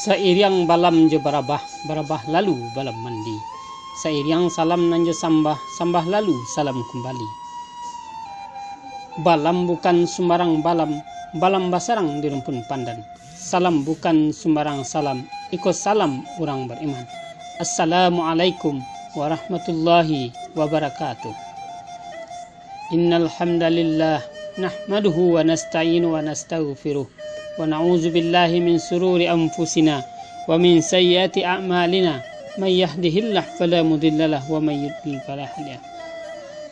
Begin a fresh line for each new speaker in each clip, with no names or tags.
Sairiang balam je barabah, barabah lalu balam mandi. Sairiang salam nan je sambah, sambah lalu salam kembali. Balam bukan sembarang balam, balam basarang di rumpun pandan. Salam bukan sembarang salam, ikut salam orang beriman. Assalamualaikum warahmatullahi wabarakatuh. Innal hamdalillah nahmaduhu wa nasta'inu wa nastaghfiruh wa na'udzu billahi min sururi anfusina wa min sayyiati a'malina may yahdihillahu fala mudilla lahu wa may yudlil fala hadiya lahu.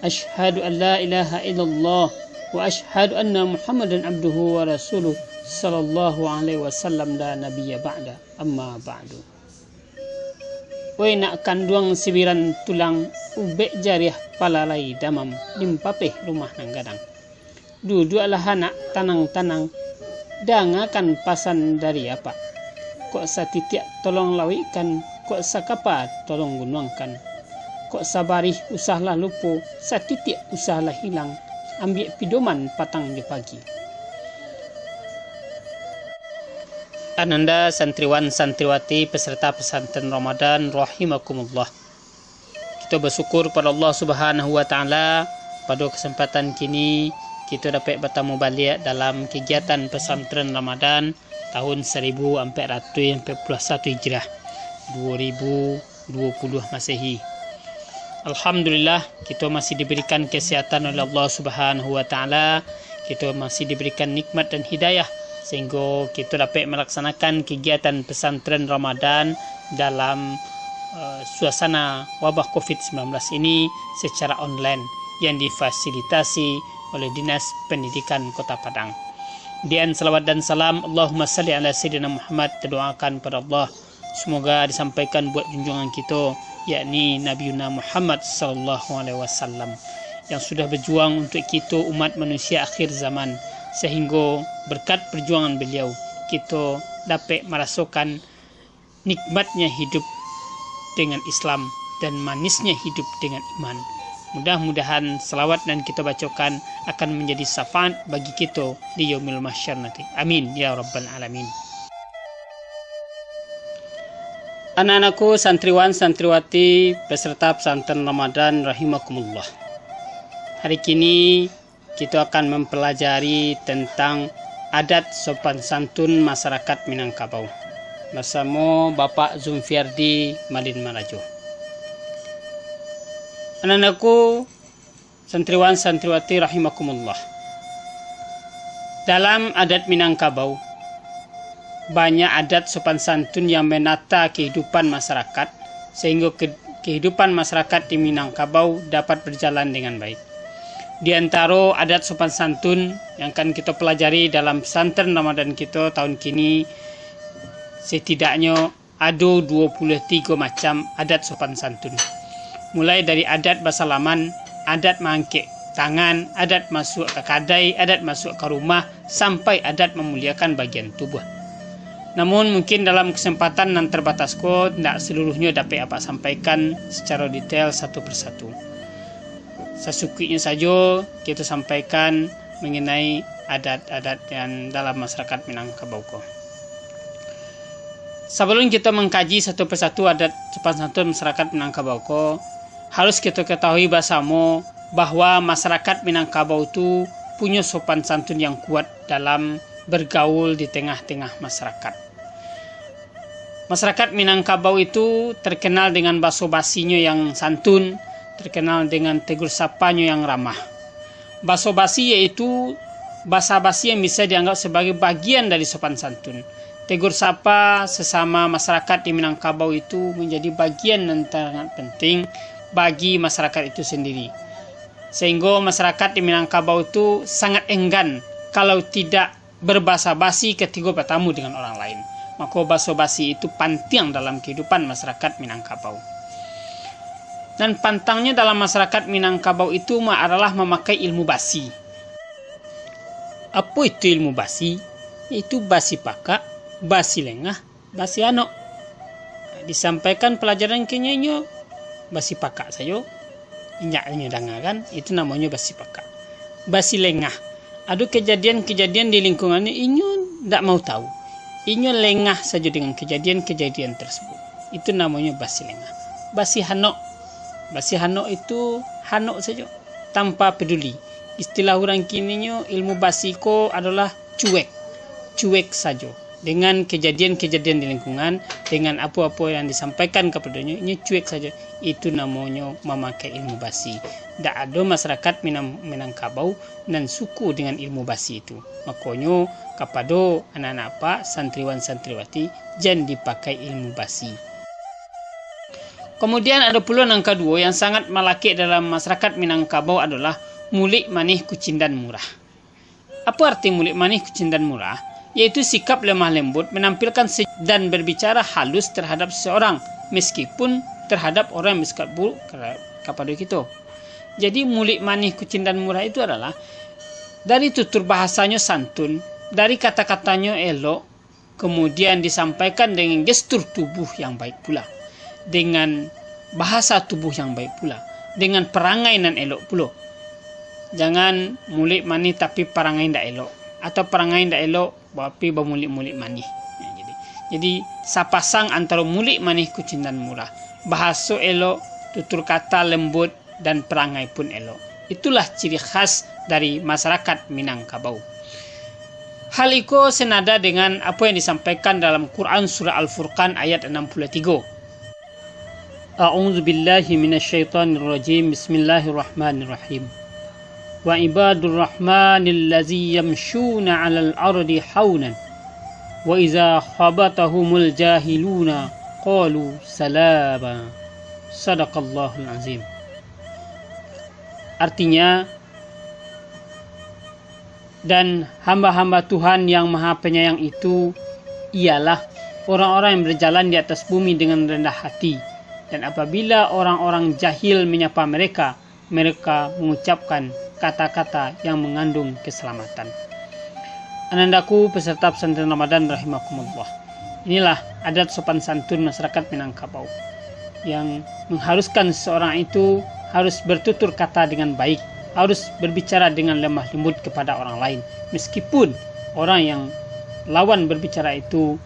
Asyhadu an la ilaha illallah wa asyhadu anna Muhammadan abduhu wa rasuluh sallallahu alaihi wasallam la nabiyya ba'da, amma ba'du. Woi nak kanduang sibiran tulang ubek jariah palalai damam limpapeh rumah nang gadang. Duduk lah anak tanang-tanang dangakan pasan dari apa. Kok satitiak tolong lawikan, kok sakapa tolong gunuangkan. Kok sabarih usahlah lupo, satitiak usahlah hilang. Ambil pidoman patang di pagi. Ananda santriwan santriwati peserta pesantren Ramadan rahimakumullah. Kita bersyukur pada Allah Subhanahu wa taala pada kesempatan kini kita dapat bertemu balik dalam kegiatan pesantren Ramadan tahun 1441 Hijrah 2020 Masehi. Alhamdulillah kita masih diberikan kesihatan oleh Allah Subhanahu wa taala. Kita masih diberikan nikmat dan hidayah sehingga kita dapat melaksanakan kegiatan pesantren Ramadan dalam suasana wabah Covid-19 ini secara online yang difasilitasi oleh Dinas Pendidikan Kota Padang. Dian salawat dan salam Allahumma salli ala Sayyidina Muhammad, doakan pada Allah semoga disampaikan buat junjungan kita yakni Nabi Muhammad sallallahu alaihi wasallam yang sudah berjuang untuk kita umat manusia akhir zaman, sehingga berkat perjuangan beliau kita dapat merasakan nikmatnya hidup dengan Islam dan manisnya hidup dengan iman. Mudah-mudahan salawat dan kita bacakan akan menjadi syafaat bagi kita di yaumil mahsyar nanti. Amin ya rabbal alamin. Anak-anakku santriwan santriwati peserta pesantren Ramadan rahimakumullah. Hari kini kita akan mempelajari tentang adat sopan santun masyarakat Minangkabau bersama Bapak Zulfiardi Madin Marajo. Anak-anakku santriwan santriwati rahimakumullah. Dalam adat Minangkabau banyak adat sopan santun yang menata kehidupan masyarakat sehingga kehidupan masyarakat di Minangkabau dapat berjalan dengan baik. Di antara adat sopan santun yang akan kita pelajari dalam pesantren Ramadan kita tahun kini setidaknya ada 23 macam adat sopan santun. Mulai dari adat bersalaman, adat mangkik tangan, adat masuk ke kadai, adat masuk ke rumah, sampai adat memuliakan bagian tubuh. Namun mungkin dalam kesempatan yang terbatas tidak seluruhnya dapat apa sampaikan secara detail satu persatu. Sesukitnya saja kita sampaikan mengenai adat-adat yang dalam masyarakat Minangkabau. Sebelum kita mengkaji satu persatu adat sopan santun masyarakat Minangkabau, harus kita ketahui bersama bahwa masyarakat Minangkabau itu punya sopan santun yang kuat dalam bergaul di tengah-tengah masyarakat. Masyarakat Minangkabau itu terkenal dengan basa-basinya yang santun, terkenal dengan tegur sapanya yang ramah. Basa-basi yaitu basa-basi yang bisa dianggap sebagai bagian dari sopan santun. Tegur sapa sesama masyarakat di Minangkabau itu menjadi bagian yang sangat penting bagi masyarakat itu sendiri. Sehingga masyarakat di Minangkabau itu sangat enggan kalau tidak berbasa-basi ketika bertemu dengan orang lain. Maka basa-basi itu penting dalam kehidupan masyarakat Minangkabau. Dan pantangnya dalam masyarakat Minangkabau itu adalah memakai ilmu basi. Apa itu ilmu basi? Itu basi pakak, basi lengah, basi anok. Disampaikan pelajaran kenyanya basi pakak saja. Inyaknya dengarkan, itu namanya basi pakak. Basi lengah. Ada kejadian-kejadian di lingkungannya, inyo tidak mau tahu. inyo lengah saja dengan kejadian-kejadian tersebut. Itu namanya basi lengah. Basi hanok. Basi hanok itu hanok saja tanpa peduli. Istilah orang kininya ilmu basi ko adalah cuek. Cuek saja dengan kejadian-kejadian di lingkungan, dengan apa-apa yang disampaikan kepadanya, ini cuek saja. Itu namanya memakai ilmu basi. Tak ada masyarakat Minangkabau dan suku dengan ilmu basi itu. Makanya kepada anak-anak pak, santriwan-santriwati, jangan dipakai ilmu basi. Kemudian ada pula yang kedua yang sangat melakik dalam masyarakat Minangkabau adalah mulik manih kucindan murah. Apa arti mulik manih kucindan murah? Yaitu sikap lemah lembut, menampilkan dan berbicara halus terhadap seseorang, meskipun terhadap orang yang bersikap buruk kepada kita. Jadi mulik manih kucindan murah itu adalah dari tutur bahasanya santun, dari kata-katanya elok, kemudian disampaikan dengan gestur tubuh yang baik pula, dengan bahasa tubuh yang baik pula, dengan perangai nan elok pula. Jangan mulik manih tapi perangai ndak elok, atau perangai ndak elok tapi bermulik-mulik manih. Jadi sapasang antara mulik manih kucindan murah, bahasa elok, tutur kata lembut, dan perangai pun elok. Itulah ciri khas dari masyarakat Minangkabau. Hal itu senada dengan apa yang disampaikan dalam Quran surah Al-Furqan ayat 63. A'udzu billahi minasyaitonir rajim. Bismillahirrahmanirrahim. Wa ibadur rahmanil ladzi yamshuna 'alal ardi haunan wa idza khabatahumul jahiluna qalu salama. Sadaqallahul azim. Artinya, dan hamba-hamba Tuhan yang Maha Penyayang itu ialah orang-orang yang berjalan di atas bumi dengan rendah hati, dan apabila orang-orang jahil menyapa mereka, mereka mengucapkan kata-kata yang mengandung keselamatan. Anandaku peserta pesantren Ramadan rahimakumullah. Inilah adat sopan santun masyarakat Minangkabau yang mengharuskan seseorang itu harus bertutur kata dengan baik, harus berbicara dengan lemah lembut kepada orang lain, meskipun orang yang lawan berbicara itu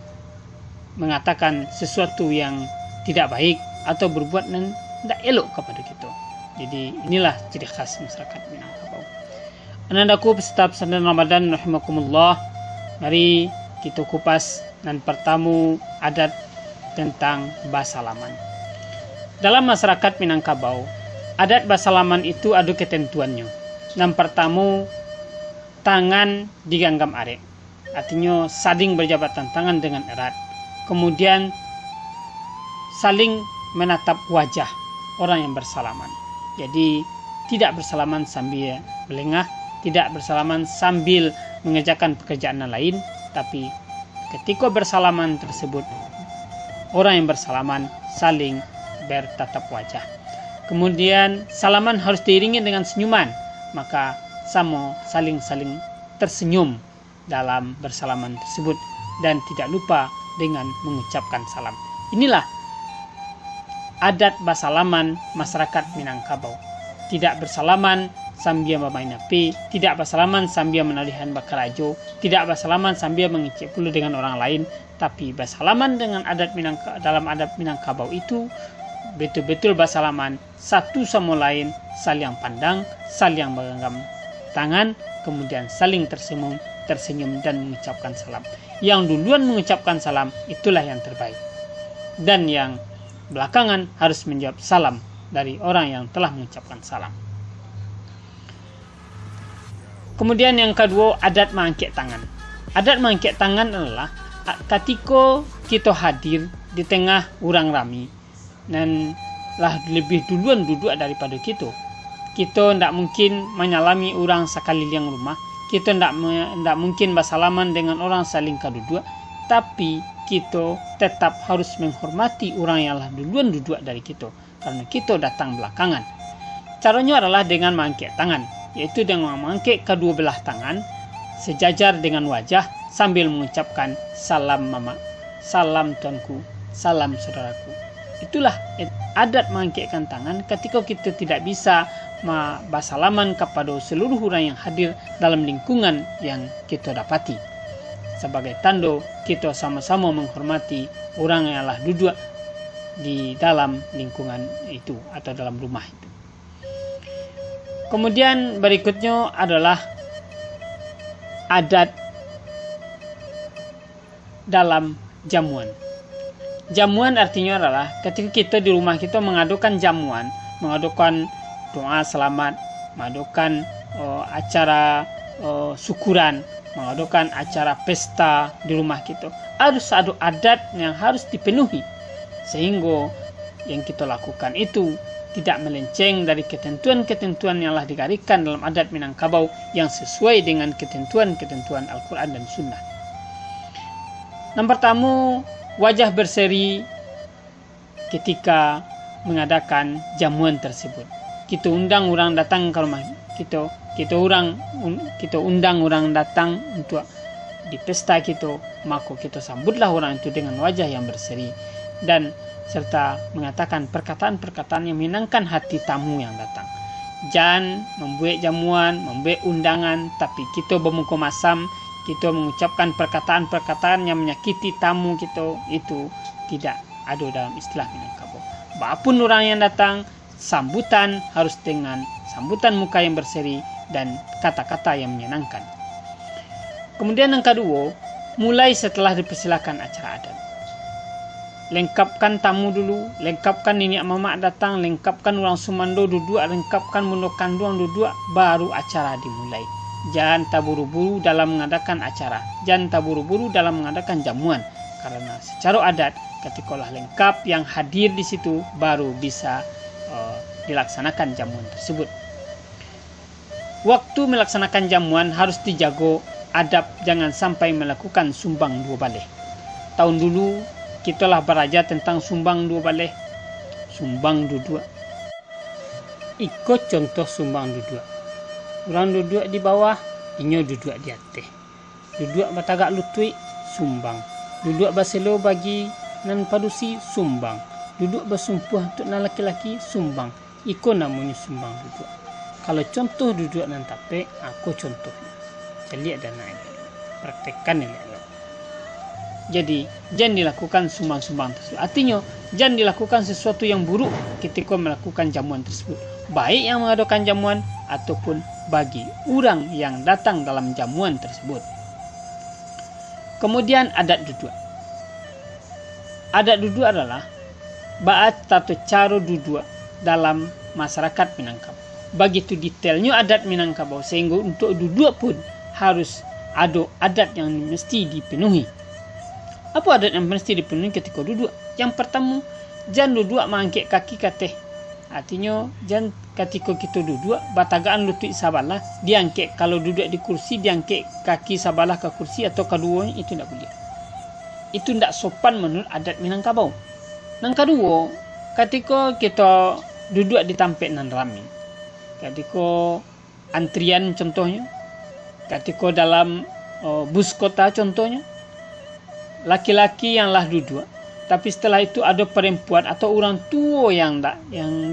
mengatakan sesuatu yang tidak baik atau berbuat yang tidak elok kepada kita. Jadi inilah ciri khas masyarakat Minangkabau. Anandaku peserta pesantren Ramadan rahimakumullah, mari kita kupas dan pertama adat tentang basalaman. Dalam masyarakat Minangkabau, adat basalaman itu ada ketentuannya. Yang pertama, tangan digenggam arek, artinya saling berjabatan tangan dengan erat. Kemudian saling menatap wajah orang yang bersalaman. Jadi tidak bersalaman sambil melengah, tidak bersalaman sambil mengerjakan pekerjaan lain, tapi ketika bersalaman tersebut orang yang bersalaman saling bertatap wajah. Kemudian salaman harus diiringi dengan senyuman, maka sama saling tersenyum dalam bersalaman tersebut dan tidak lupa dengan mengucapkan salam. Inilah adat basalaman masyarakat Minangkabau. Tidak bersalaman sambil bermain api, tidak bersalaman sambil menarihan bakarajo, tidak bersalaman sambil mengicip pula dengan orang lain, tapi bersalaman dengan dalam adat Minangkabau itu betul-betul bersalaman satu sama lain, saling pandang, saling menggenggam tangan, kemudian saling tersenyum dan mengucapkan salam. Yang duluan mengucapkan salam itulah yang terbaik, dan yang belakangan harus menjawab salam dari orang yang telah mengucapkan salam. Kemudian yang kedua, adat mengangkat tangan. Adat mengangkat tangan adalah ketika kita hadir di tengah orang ramai dan lah lebih duluan duduk daripada kita. Kita tidak mungkin menyalami orang sekeliling rumah. Kita tidak mungkin bersalaman dengan orang saling keduduk, tapi kita tetap harus menghormati orang yang lah duluan duduk dari kita, karena kita datang belakangan. Caranya adalah dengan mengangkat tangan, yaitu dengan mengangkat kedua belah tangan sejajar dengan wajah sambil mengucapkan salam mama, salam tuanku, salam saudaraku. Itulah adat mengangkatkan tangan ketika kita tidak bisa bersalaman kepada seluruh orang yang hadir dalam lingkungan yang kita dapati. sebagai tanda kita sama-sama menghormati orang yang telah duduk di dalam lingkungan itu atau dalam rumah itu. Kemudian berikutnya adalah adat dalam jamuan. Jamuan artinya adalah ketika kita di rumah kita mengadukan jamuan, mengadukan doa selamat, mengadukan acara syukuran, mengadukan acara pesta di rumah kita. Harus ada adat yang harus dipenuhi sehingga yang kita lakukan itu tidak melenceng dari ketentuan-ketentuan yang telah digariskan dalam adat Minangkabau yang sesuai dengan ketentuan-ketentuan Al-Quran dan Sunnah. Yang pertama, wajah berseri ketika mengadakan jamuan tersebut. Kita undang orang datang ke rumah kita, kita undang orang datang untuk di pesta kita, maka kita sambutlah orang itu dengan wajah yang berseri dan serta mengatakan perkataan-perkataan yang menyenangkan hati tamu yang datang. Jangan membuat jamuan, membuat undangan, tapi kita bermuka masam, kita mengucapkan perkataan-perkataan yang menyakiti tamu kita, itu tidak ada dalam istilah Minangkabau. Apapun orang yang datang, sambutan harus dengan sambutan muka yang berseri dan kata-kata yang menyenangkan. Kemudian yang kedua, mulai setelah dipersilakan acara adat. Lengkapkan tamu dulu, lengkapkan nenek mamak datang, lengkapkan orang Sumando duduk, lengkapkan bunda kandung duduk, baru acara dimulai. Jangan terburu-buru dalam mengadakan acara, jangan terburu-buru dalam mengadakan jamuan, karena secara adat ketika lengkap yang hadir di situ baru bisa dilaksanakan jamuan tersebut. Waktu melaksanakan jamuan harus dijaga adab, jangan sampai melakukan sumbang dua baleh. Tahun dulu kita lah belajar tentang sumbang dua baleh, sumbang dua. Ikut contoh sumbang dua. Orang duduk di bawah, inyo duduk di atas. Duduk batagak lutui, sumbang. Duduk baselo bagi nan padusi, sumbang. Duduk bersumpuh untuk nan laki-laki, sumbang. Iko namanya sumbang duduk. Kalau contoh duduk nan tape, aku contohnya. Jadi ada naik. Praktekkan ini. Jadi, jangan dilakukan sumbang-sumbang tersebut. Artinya, jangan dilakukan sesuatu yang buruk ketika melakukan jamuan tersebut. Baik yang mengadakan jamuan ataupun bagi orang yang datang dalam jamuan tersebut. Kemudian adat duduk. Adat duduk adalah baat atau cara duduk dalam masyarakat Minangkabau. Begitu detailnya adat Minangkabau sehingga untuk duduk pun harus ada adat yang mesti dipenuhi. Apa adat yang mesti dipenuhi ketika duduk? Yang pertama, jangan duduk mengangkat kaki kateh. Artinya, jangan ketika kita duduk, batagaan lutut sabalah, diangkat. Kalau duduk di kursi, diangkat kaki sabalah ke kursi atau keduanya, itu tidak boleh. Itu tidak sopan menurut adat Minangkabau. Yang kedua, ketika kita duduk di tampek nan rami, ketika antrian contohnya, ketika dalam bus kota contohnya, laki-laki yang lah duduk, tapi setelah itu ada perempuan atau orang tua yang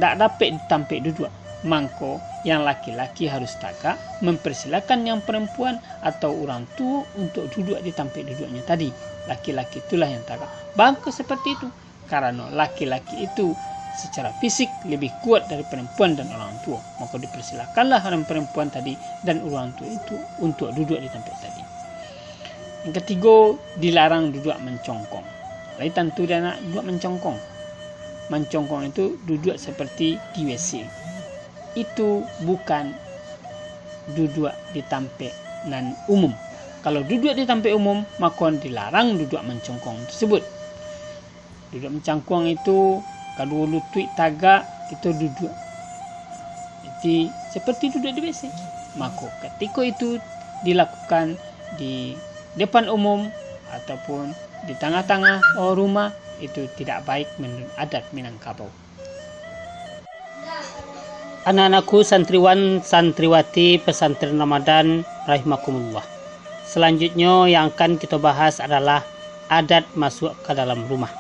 tak dapat tampil duduk, maka yang laki-laki harus tagak mempersilakan yang perempuan atau orang tua untuk duduk di tampil duduknya tadi. Laki-laki itulah yang tagak. Bangka seperti itu karena laki-laki itu secara fisik lebih kuat dari perempuan dan orang tua, maka dipersilakanlah orang perempuan tadi dan orang tua itu untuk duduk di tampil tadi. Yang ketiga, dilarang duduk mencongkong. Lain tentu dia nak duduk mencongkong. Mencongkong itu duduk seperti di WC. Itu bukan duduk di tampek nan umum. Kalau duduk di tampek umum, maka dilarang duduk mencongkong tersebut. Duduk mencongkong itu kedua lutut tagak kita duduk. Jadi seperti duduk di WC. Maka ketika itu dilakukan di depan umum ataupun di tengah-tengah rumah, itu tidak baik menurut adat Minangkabau. Anak-anakku santriwan santriwati pesantren Ramadan rahimakumullah. Selanjutnya yang akan kita bahas adalah adat masuk ke dalam rumah.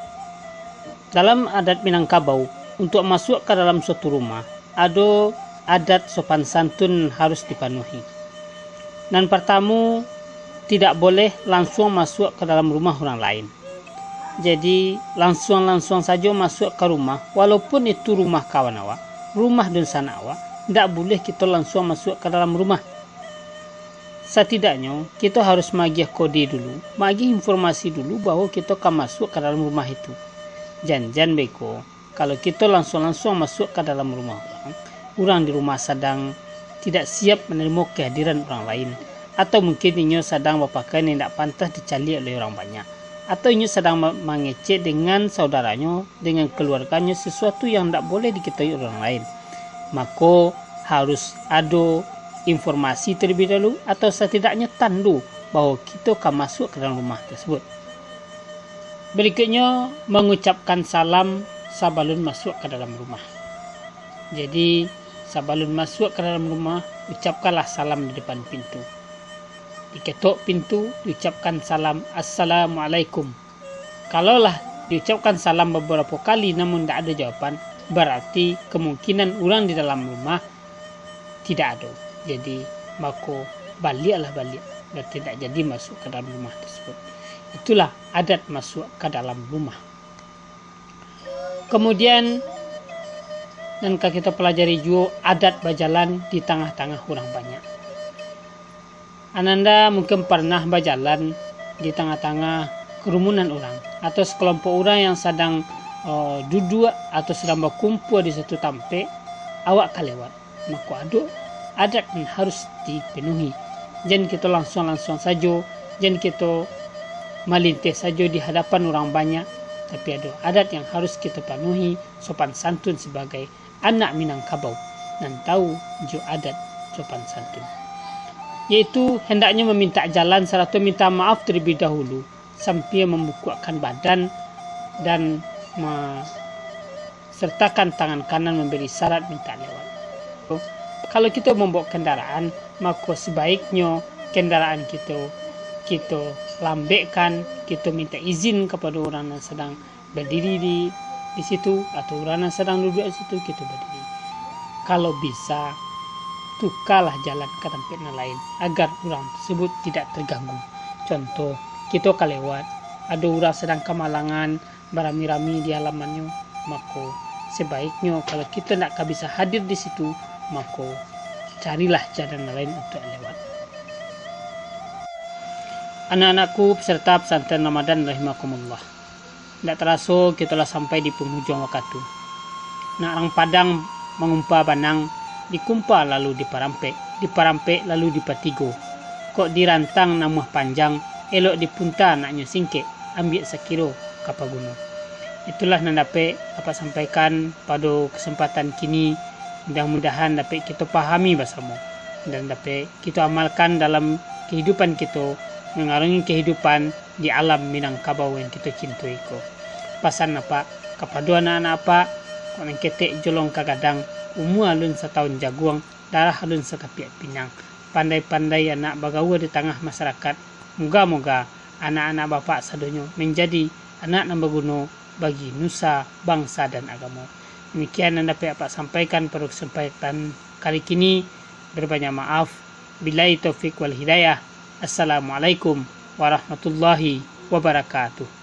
Dalam adat Minangkabau, untuk masuk ke dalam suatu rumah, ada adat sopan santun harus dipenuhi. Dan pertama, tidak boleh langsung masuk ke dalam rumah orang lain. Jadi langsung saja masuk ke rumah, walaupun itu rumah kawan awak, rumah dan sanak awak, tidak boleh kita langsung masuk ke dalam rumah. Setidaknya kita harus magih kode dulu, magih informasi dulu bahwa kita akan masuk ke dalam rumah itu. Jangan beko, kalau kita langsung masuk ke dalam rumah orang di rumah sedang tidak siap menerima kehadiran orang lain, atau mungkin ia sedang berpakaian yang tidak pantas dicari oleh orang banyak, atau ia sedang mengecek dengan saudaranya, dengan keluarganya, sesuatu yang tidak boleh diketahui orang lain, maka harus ada informasi terlebih dahulu atau setidaknya tandu bahwa kita akan masuk ke dalam rumah tersebut. Berikutnya, mengucapkan salam sebelum masuk ke dalam rumah. Jadi sebelum masuk ke dalam rumah, ucapkanlah salam di depan pintu. Diketuk pintu, diucapkan salam, Assalamualaikum. Kalaulah diucapkan salam beberapa kali namun tidak ada jawaban, berarti kemungkinan orang di dalam rumah tidak ada. Jadi maka balik dan tidak jadi masuk ke dalam rumah tersebut. Itulah adat masuk ke dalam rumah. Kemudian dan kita pelajari juga adat berjalan di tengah-tengah orang banyak. Ananda mungkin pernah berjalan di tengah-tengah kerumunan orang atau sekelompok orang yang sedang duduk atau sedang berkumpul di satu tempat, awak kelewat. Maka adat yang harus dipenuhi. Jangan kita langsung saja, jangan kita melintas saja di hadapan orang banyak, tapi ada adat yang harus kita penuhi, sopan santun sebagai anak Minangkabau, dan tahu juga adat sopan santun, yaitu hendaknya meminta jalan serta minta maaf terlebih dahulu sampai membukukan badan dan sertakan tangan kanan memberi syarat minta lewat. Kalau kita membawa kendaraan, maka sebaiknya kendaraan kita lambekkan, kita minta izin kepada orang yang sedang berdiri di situ atau orang yang sedang duduk di situ, kita berdiri. Kalau bisa, tukarlah jalan ke tempat yang lain agar orang tersebut tidak terganggu. Contoh, kita kelewat, ada orang sedang kemalangan berami-rami di halamannya, maka sebaiknya kalau kita tidak bisa hadir di situ, maka carilah jalan lain untuk lewat. Anak-anakku peserta pesantren Ramadan rahimakumullah. Tidak terasa kita telah sampai di penghujung waktu. Nak orang Padang mengumpa banang, dikumpa lalu diparampek lalu dipatigo. Kok dirantang namuh panjang, elok dipunta naknya singkek, ambil sekiro kapaguna. Itulah yang dapat apa sampaikan pada kesempatan kini. Mudah-mudahan dapat kita pahami bersama dan dapat kita amalkan dalam kehidupan kita, mengarungi kehidupan di alam Minangkabau yang kita cintai ko. Pasan apa kepada anak-anak apa kau yang ketek jolong kagadang, umur alun setahun jaguang, darah alun sekapiak pinang. Pandai-pandai anak bagawa di tengah masyarakat. Moga-moga anak-anak bapak sadonyo menjadi anak yang berguna bagi nusa, bangsa dan agama. Demikian yang dapat Bapak sampaikan pada kesempatan kali ini. Berbanyak maaf. Billahi taufiq wal hidayah. Assalamualaikum warahmatullahi wabarakatuh.